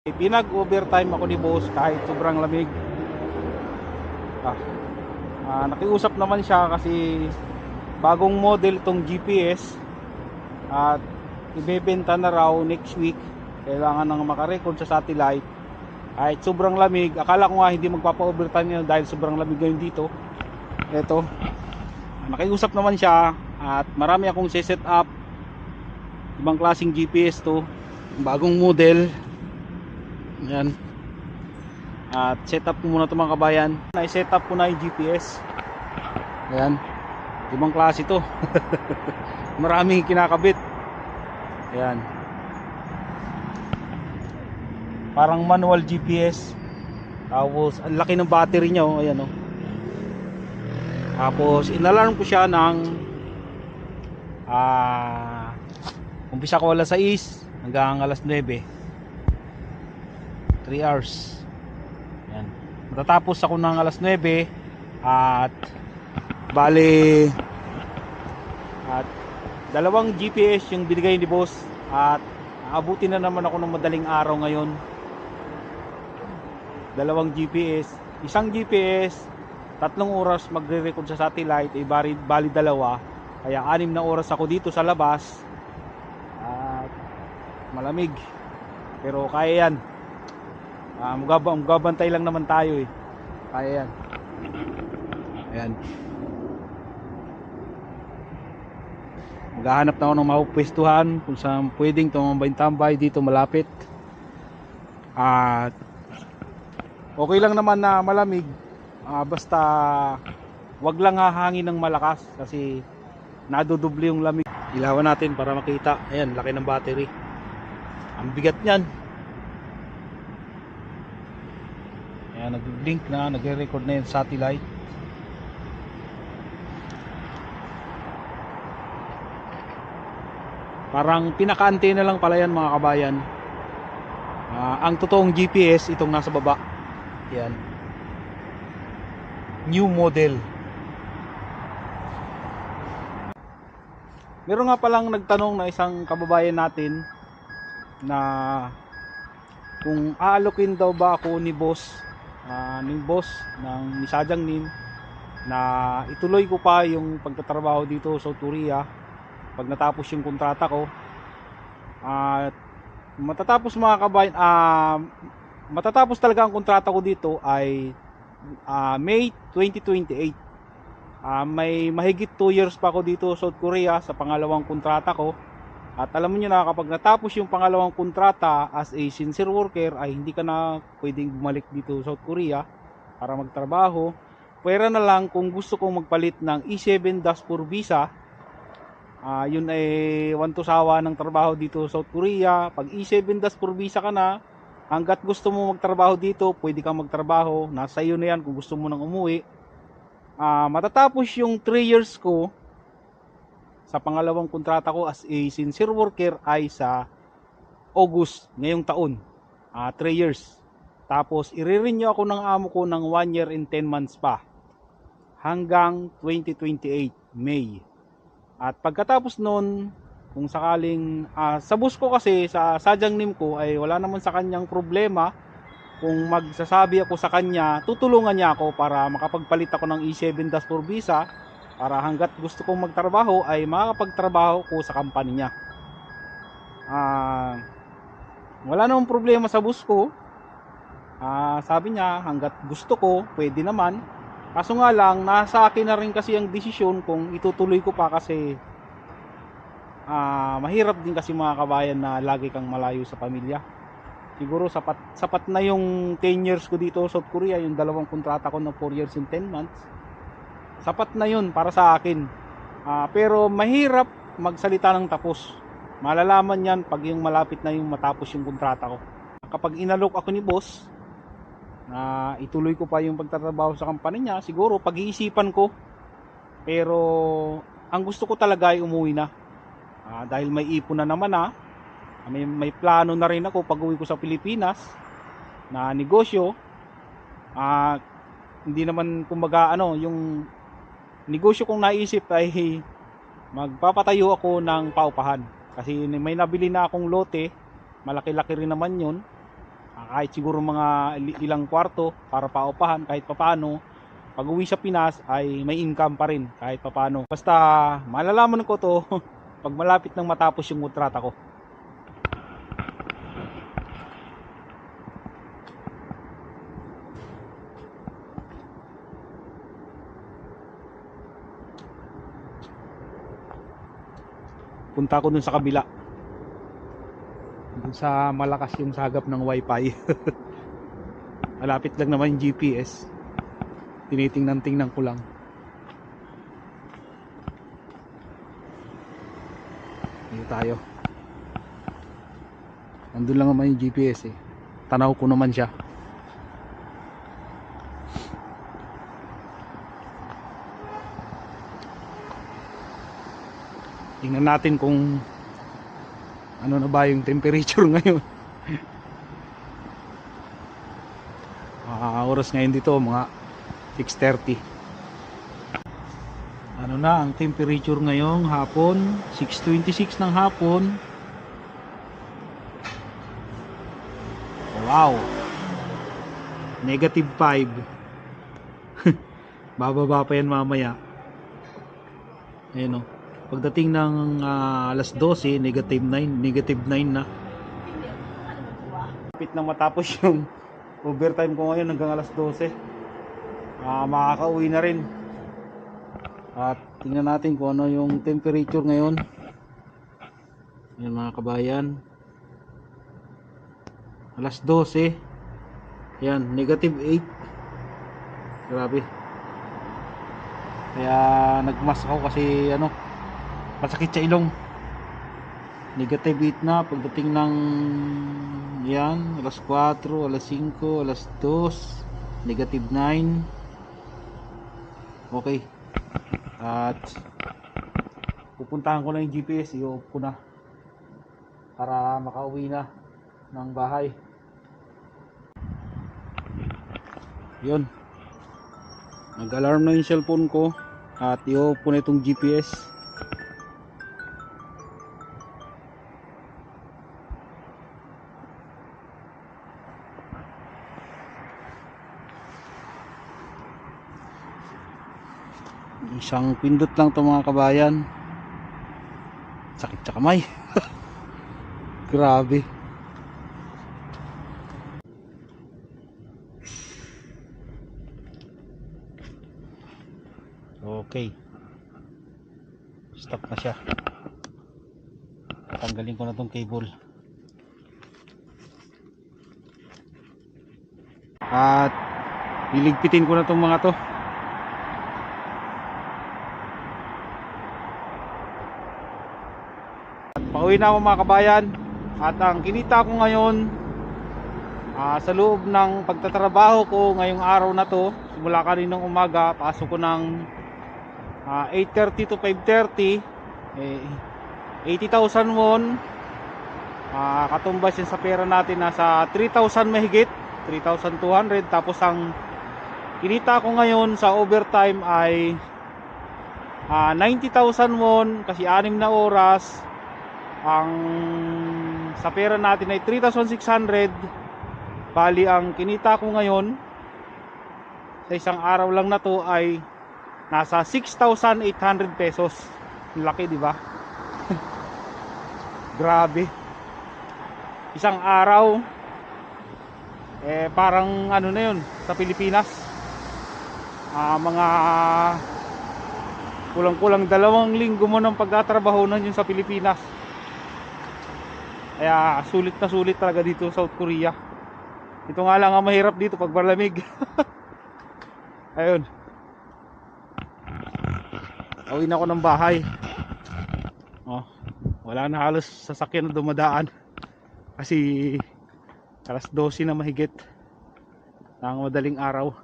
Pinag-overtime ako ni boss kahit sobrang lamig. Nakiusap naman siya kasi bagong model tong GPS at ibebenta na raw next week. Kailangan nang makarecord sa satellite kahit sobrang lamig. Akala ko nga hindi magpapa-overtime yun dahil sobrang lamig ngayon dito. Eto, nakiusap naman siya at marami akong set up. Ibang klaseng GPS to, bagong model. Yan. At set up ko muna ito mga kabayan. Na-set up ko na yung GPS. Ayan. Ibang klase to. Maraming kinakabit. Ayan. Parang manual GPS. Tapos ang laki ng battery niya, oh. Ayan, oh. Tapos inalarm ko siya ng umpisa ko alas 6 hanggang alas 9. 3 hours. Yan. Matatapos ako ng alas 9 at bali at dalawang GPS yung binigay ni boss at aabutin na naman ako ng madaling araw ngayon. Dalawang GPS, isang GPS 3 oras magre-record sa satellite, bali dalawa, kaya 6 na oras ako dito sa labas at malamig pero kaya yan. Magabantay lang naman tayo eh. Kaya yan. Ayan. Maghahanap na ako ng mapupwestuhan kung saan pwedeng tumambay-tambay dito malapit. At okay lang naman na malamig, basta wag lang hahangin ng malakas kasi nadodoble yung lamig. Ilawan natin para makita. Ayan, laki ng battery. Ang bigat niyan. Ayan, nag-blink na, nagre-record na yung satellite. Parang pinaka-antena lang pala yan mga kabayan. Ang totoong GPS itong nasa baba. Yan. New model. Meron nga palang nagtanong na isang kababayan natin na kung aalokin daw ba ako ni boss ng Sadyang Nim na ituloy ko pa yung pagtatrabaho dito sa South Korea pag natapos yung kontrata ko. At matatapos mga kabayan, matatapos talaga ang kontrata ko dito ay May 2028. May mahigit 2 years pa ako dito sa South Korea sa pangalawang kontrata ko. At alam niyo na, kapag natapos yung pangalawang kontrata as a sincere worker ay hindi ka na pwedeng bumalik dito sa South Korea para magtrabaho. Pwera na lang kung gusto kong magpalit ng E7-4 visa. Yun ay wanto sawa ng trabaho dito sa South Korea. Pag E7-4 visa ka na, hanggat gusto mo magtrabaho dito, pwede kang magtrabaho. Nasa iyo na yan kung gusto mo nang umuwi. Matatapos yung 3 years ko sa pangalawang kontrata ko as a sincere worker ay sa August ngayong taon. 3 years. Tapos i-renew ako ng amo ko ng 1 year and 10 months pa hanggang 2028 May. At pagkatapos nun, kung sakaling sa boss ko kasi sa Sadyang Nim ko ay wala naman sa kanyang problema, kung magsasabi ako sa kanya, tutulungan niya ako para makapagpalit ako ng E7-4 visa para hanggat gusto kong magtrabaho ay makakapagtrabaho ko sa company niya. Wala namang problema sa boss ko. Sabi niya hanggat gusto ko pwede naman, kaso nga lang nasa akin na rin kasi ang desisyon kung itutuloy ko pa kasi mahirap din kasi mga kabayan na lagi kang malayo sa pamilya. Siguro sapat na yung 10 years ko dito sa South Korea, yung dalawang kontrata ko na 4 years and 10 months. Sapat na yun para sa akin. Pero mahirap magsalita ng tapos. Malalaman yan pag yung malapit na yung matapos yung kontrata ko. Kapag inalok ako ni boss na ituloy ko pa yung pagtatrabaho sa company niya, siguro pag-iisipan ko. Pero ang gusto ko talaga ay umuwi na. Dahil may ipon na naman may plano na rin ako pag uwi ko sa Pilipinas na negosyo. Hindi naman kumbaga yung negosyo kong naisip ay magpapatayo ako ng paupahan kasi may nabili na akong lote, malaki-laki rin naman yun. kahit siguro mga ilang kwarto para paupahan kahit papaano. Pag uwi sa Pinas ay may income pa rin kahit papaano. Basta malalaman ko to pag malapit nang matapos yung kontrata ko. Punta ko dun sa kabila, dun sa malakas yung sagap ng wifi. Malapit lang naman yung GPS, tinitingnan ko lang. Dito tayo, nandun lang naman yung GPS eh, tanaw ko naman siya. Tingnan natin kung ano na ba yung temperature ngayon. Oras ngayon dito mga 6:30. Ano na ang temperature ngayong hapon? 6:26 ng hapon. Wow, -5. Bababa pa yan mamaya. Ayun o, pagdating ng alas 12, -9 na. Kapit nang matapos yung overtime ko ngayon hanggang alas 12. Makakauwi na rin. At tingnan natin kung ano yung temperature ngayon. Ayan mga kabayan, alas 12. Ayan, -8. Grabe. Kaya nagmask ako kasi ano, masakit sa ilong. -8 na pagdating ng yan, alas 4, alas 5, alas 2, -9. Okay. At pupuntahan ko na yung GPS, i-off ko na para makauwi na ng bahay. Yun, nag-alarm na yung cellphone ko at i-off ko na itong GPS. Isang pindot lang to mga kabayan, sakit sa kamay. Grabe. Okay, stop na siya. Tanggalin ko na tong cable at liligpitin ko na tong mga to. Pauwi na ako mga kabayan. At ang kinita ko ngayon sa loob ng pagtatrabaho ko ngayong araw na to, simula kaninang umaga, pasok ko ng 8:30 to 5:30, 80,000 won. Katumbas yun sa pera natin, nasa 3,000 mahigit, 3,200. Tapos ang kinita ko ngayon sa overtime ay 90,000 won kasi 6 na oras. Ang sa pera natin ay 3,600. Bali ang kinita ko ngayon sa isang araw lang na to ay nasa 6,800 pesos. Laki, di ba? Grabe. Isang araw parang ano na yun sa Pilipinas. Mga kulang-kulang 2 linggo mo ng pagtatrabaho na yun sa Pilipinas. Kaya sulit na sulit talaga dito sa South Korea. Ito nga lang ang mahirap dito pag malamig. Ayun, uwi na ako ng bahay. Wala na halos sasakyan na dumadaan kasi alas 12 na mahigit ng madaling araw.